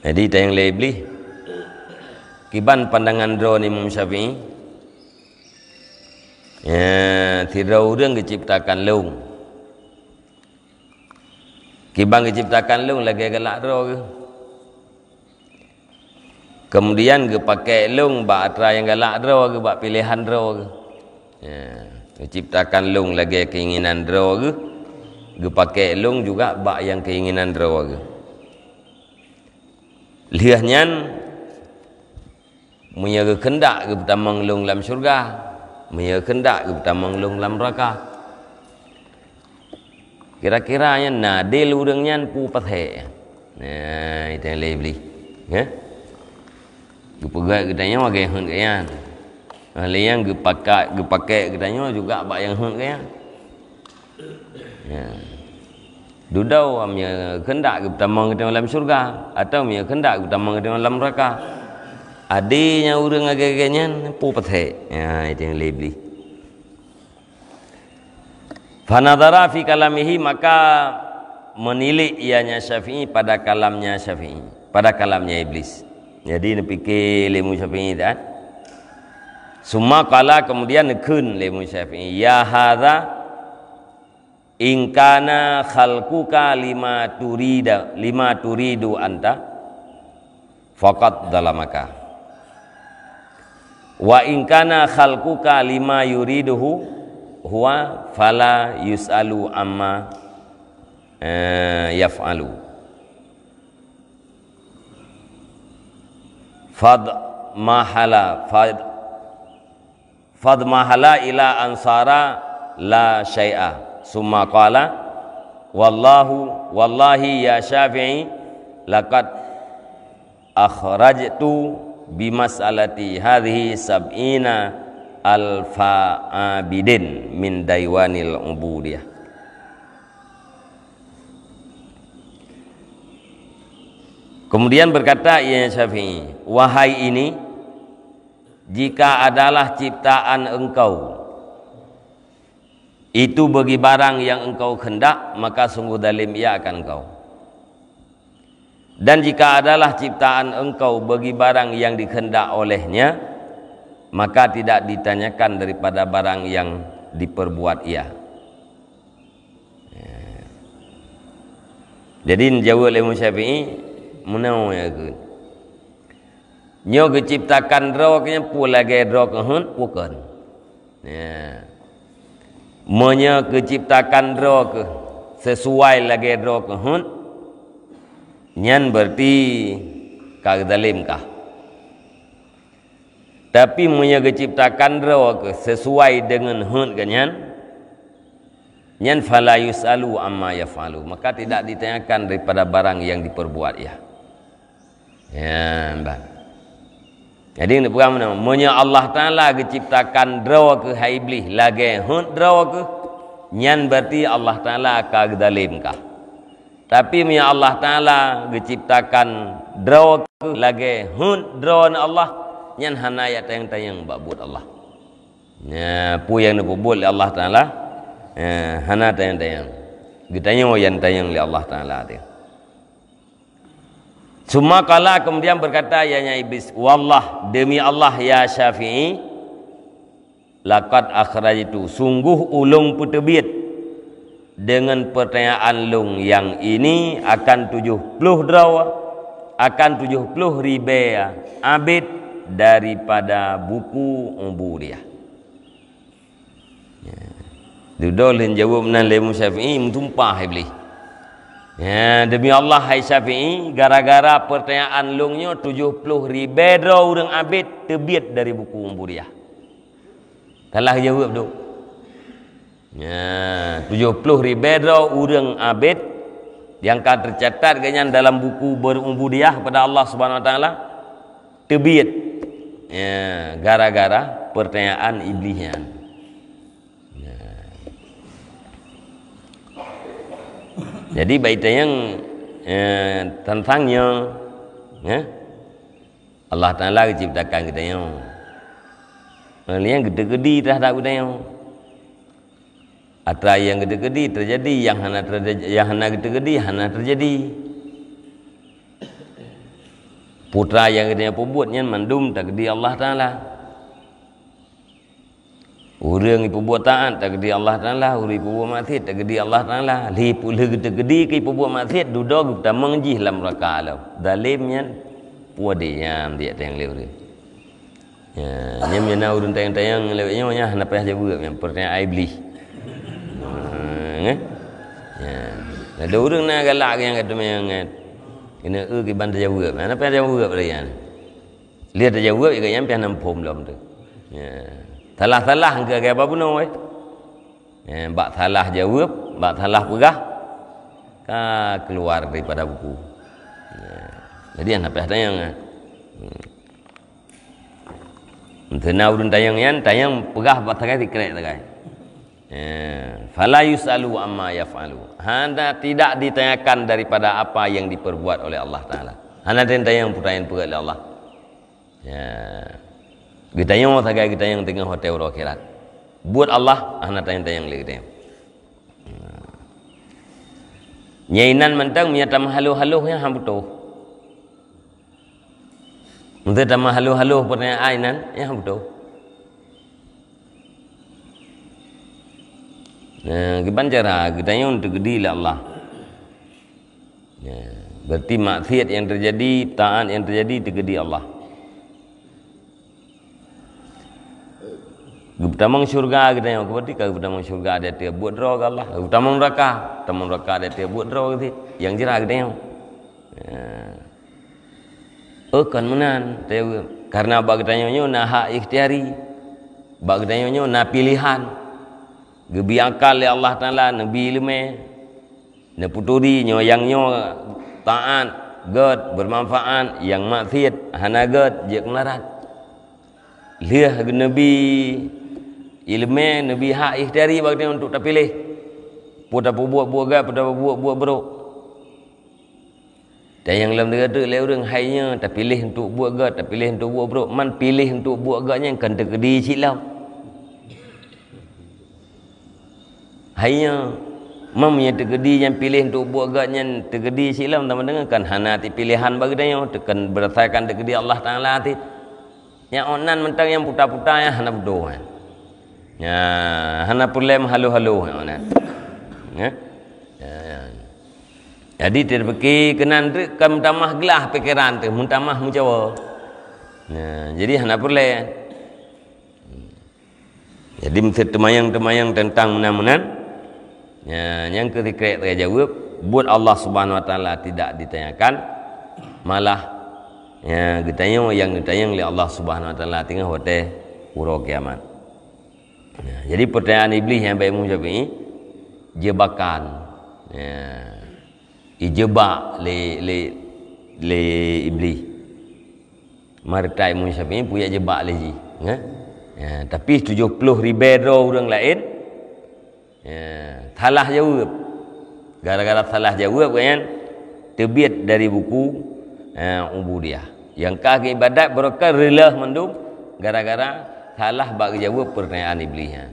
Jadi tayang lebih kiban pandangan dro ni Imam Syafi'i. Ya, tidak orang diciptakan lung. Kiban diciptakan lung lagi galak dro ke. Kemudian ke pakai lung bak atra yang galak dro ke, bak pilihan dro ke. Ya, diciptakan lung lagi keinginan dro ke. Ke pakai lung juga bak yang keinginan dro ke. Lihatnya punya kehendak ke pertama ngelung dalam syurga, punya kehendak ke pertama ngelung dalam neraka. Kira-kiranya nadil urangnya pu pathek. Nah, itu yang lebih. Ya. Gepegat katanya wagai hun kayan. Yang gepakai katanya juga bak yang hun kayan. Ya. Dudau amnya kehendak ke pertama ke dalam syurga atau amnya kehendak ke pertama ke dalam neraka. Adanya urang agak-agaknya pu pathek. Ya, itu yang lebih. Fanadhara fi kalamihi, maka menilik ianya Syafi'i pada kalamnya Syafi'i, pada kalamnya iblis. Jadi nak fikir ilmu Syafi'i kan. Summa qala, kemudian nekun ilmu Syafi'i, ya hadza in kana khalquka lima turidu anta faqad dalamaka, wa in kana khalquka lima yuriduhu huwa fala yus'alu amma yaf'alu. Fad mahala ila ansara la syai'a. Summa qala wallahi ya Syafi'i laqad akhrajtu bimas'alati hadhihi sab'ina alfa abidin min daiwanil ubudiyah. Kemudian berkata ia Syafi'i, wahai ini, jika adalah ciptaan engkau itu bagi barang yang engkau hendak, maka sungguh dalim ia akan engkau. Dan jika adalah ciptaan engkau bagi barang yang dikehendak olehnya, maka tidak ditanyakan daripada barang yang diperbuat ia. Jadi jawab oleh Imam Syafi'i, menau ya ke. Nyo diciptakan roknya pula lagi rok hun bukan. Ya. Menyo diciptakan rok sesuai lagi rok hun. Nyan berarti kagdalim kah. Tapi punya diciptakan rok sesuai dengan hun kanyan, nyan fala yusalu amma yafalu, maka tidak ditanyakan daripada barang yang diperbuat ya. Ya, mbak. Jadi ini bukan mana. Punya Allah Taala diciptakan rok haiblis lagi hun rok, nyan berarti Allah Taala kagdalim kah. Tapi punya Allah Taala diciptakan rok lagi hun drone Allah, nyan hanaya tayang-tayang babut Allah. Ya, pu yang dibubul Allah Taala, hana tayang-tayang. Gitanya yang tayang li Allah Taala dia. Summa qala, kemudian berkata ianya iblis, wallah, demi Allah ya Syafi'i, laqad akhrajtu, sungguh ulung putebit dengan pertanyaan lung yang ini akan 70 drawa, akan 70 riba abid daripada buku Ubudiyah. Ya. Dudolin jawab nan Imam Syafi'i mentumpah iblis. Ya, demi Allah hai Syafi'i, gara-gara pertanyaan lungnya 70 riba draw orang abid terbit dari buku Ubudiyah. Kalah jawab tu. Ya, 70 riba draw orang abid yang akan tercatat ganyan dalam buku berubudiyah kepada Allah Subhanahu wa taala terbit. Ya, gara-gara pertanyaan iblisnya. Ya. Jadi baita yang tentangnya, ya, Allah Taala ciptakan kita yang, yang gede-gede terhadap kita yang, atau yang gede-gede terjadi, yang hana gede-gede hana terjadi. putra yang dia pembuatnya mandum takdir Allah Ta'ala. Orang ibu buat taat takdir Allah Ta'ala, orang ibu buat maksiat takdir Allah Ta'ala. Lipu lagi takdir ke ibu buat maksiat duduk kita mengjih dalam neraka alam. Dalimnya puadinya dia tayang lewat. Ya, nyam nyana urun tayang lewatnya nya hendak aja buat yang pertanyaan iblis. Ya. Ada orang nak galak yang kata yang kena ke bantu jawab. Mana payah jawab dia. Lihat dia jawab juga yang payah nampom dalam tu. Ya. Salah-salah ke apa pun oi. Bak salah jawab, bak salah pegah keluar daripada buku. Jadi yang apa tayang Tena urun tayang yan tayang pegah bak tagai dikrek tagai. Fala yusalu amma yaf'alu. Handa tidak ditanyakan daripada apa yang diperbuat oleh Allah Taala. Handa tayang pertanyaan oleh Allah. Ya. Kita yang tagai kita yang tengah hotel akhirat. Buat Allah, handa tayang lagi kita. Nyainan mentang miatam halu-halu yang hambuto. Untuk tamah halu-halu pertanyaan ainan yang hambuto. Gimana cara kita yang untuk gedilah Allah. Berarti maksiat yang terjadi, taat yang terjadi tegedi Allah. Utamang syurga kita yang berarti kalau utamang syurga ada dia buat draw Allah. Utamang neraka ada dia buat draw gitu. Yang jerah kita yang. Kan menan karena bagi kita yang na hak ikhtiari. Bagi kita yang na pilihan. Gebi akal ya Allah Taala nabi ilmu. Na puturi nyo yang nyo taat, god bermanfaat, yang maksiat hana god je melarat. Liah nabi ilmu nabi hak ikhtiari bagi dia untuk terpilih. Putar buat gad, putar buat beruk. Dan yang dalam negara le orang hanya terpilih untuk buat gad, terpilih untuk buat beruk. Man pilih untuk buat gadnya kan terkedi silau. Hanya mamnya tergedi yang pilih untuk buat gadnya tergedi silam teman-teman kan hana ti pilihan bagi dia tekan berdasarkan tergedi Allah Taala ti yang onan mentang yang putar-putar yang hana bodoh ya hana problem halu-halu yang onan ya jadi terbeki kenan tu kan tamah gelah pikiran tu muntamah mencawa jadi hana problem jadi mesti temayang-temayang tentang menan-menan. Ya, yang ketika terjawab buat Allah Subhanahu Wa Taala tidak ditanyakan, malah ya ditanya yang ditanya oleh Allah Subhanahu Wa Taala tengah hotel pura kiamat. Ya, jadi pertanyaan iblis yang baik menjawab ini jebakan, ya, ijebak le iblis. Martai menjawab ini punya jebak lagi, ya. Ya, tapi 70,000 orang lain. Ya, salah jawab. Gara-gara salah jawab kan terbit dari buku ubudiyah. Yang kaki ibadat berkah rela mendung gara-gara salah bagi jawab pertanyaan iblisnya.